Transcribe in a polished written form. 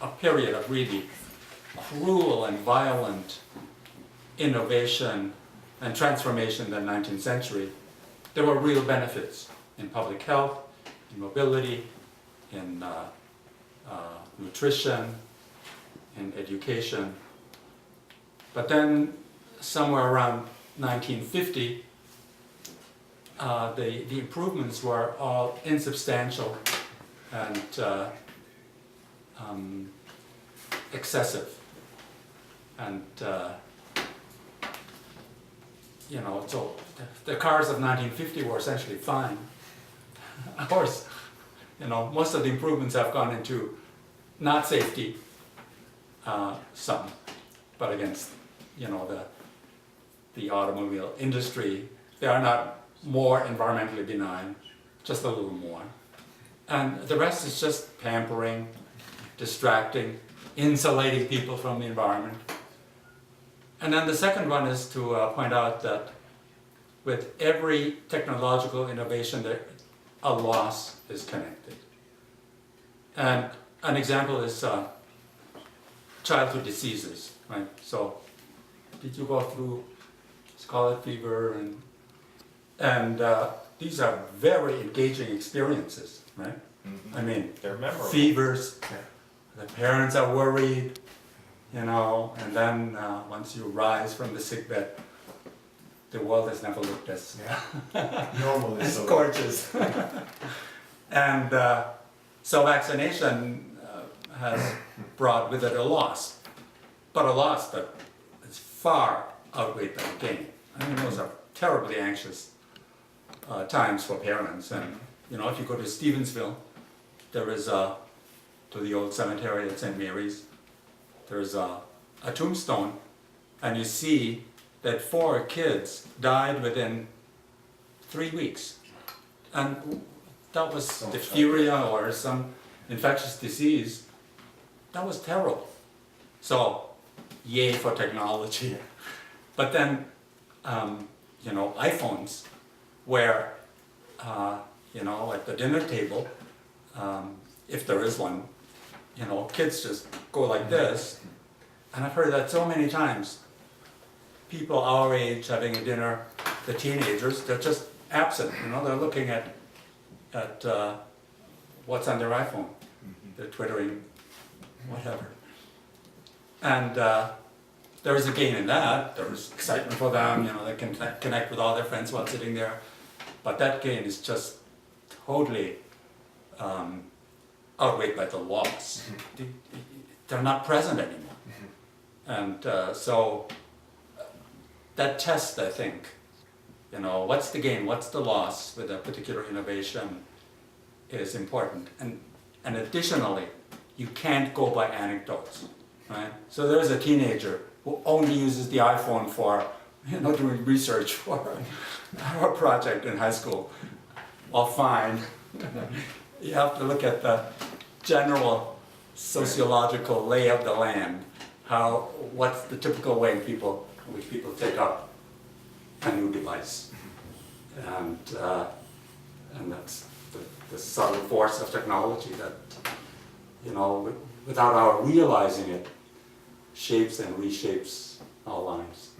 a period of really cruel and violent innovation and transformation in the 19th century, there were real benefits in public health, in mobility, in nutrition, in education. But then somewhere around 1950, the improvements were all insubstantial and excessive. And you know, so the cars of 1950 were essentially fine. Of course, you know, most of the improvements have gone into not safety, some, but against, you know, the automobile industry. They are not more environmentally benign, just a little more. And the rest is just pampering, distracting, insulating people from the environment. And then the second one is to point out that with every technological innovation, a loss is connected. And an example is childhood diseases, right? So, did you go through scarlet fever and these are very engaging experiences, right? Mm-hmm. I mean, they're memorable. Fevers, the parents are worried, you know, and then once you rise from the sickbed, the world has never looked as normal, as gorgeous. And so vaccination has brought with it a loss, but a loss that is far outweighed by the gain. I mean, those are terribly anxious times for parents. And you know, if you go to Stevensville, there is to the old cemetery at St. Mary's, there's a tombstone, and you see that 4 kids died within 3 weeks. And that was diphtheria or some infectious disease. That was terrible. So, yay for technology. But then, you know, iPhones, where, you know, at the dinner table, if there is one, you know, kids just go like this. And I've heard that so many times. People our age having a dinner, the teenagers, they're just absent, you know, they're looking at what's on their iPhone. They're twittering, whatever. And there is a gain in that. There is excitement for them, you know, they can connect with all their friends while sitting there. But that gain is just totally outweighed by the loss. They're not present anymore. And so that test, I think, you know, what's the gain, what's the loss with a particular innovation is important. And additionally, you can't go by anecdotes, right? So there's a teenager who only uses the iPhone for, you know, doing research for our project in high school. Well, fine. You have to look at the general sociological lay of the land. What's the typical way which people take up a new device, and that's the subtle force of technology that, you know, without our realizing it, shapes and reshapes our lives.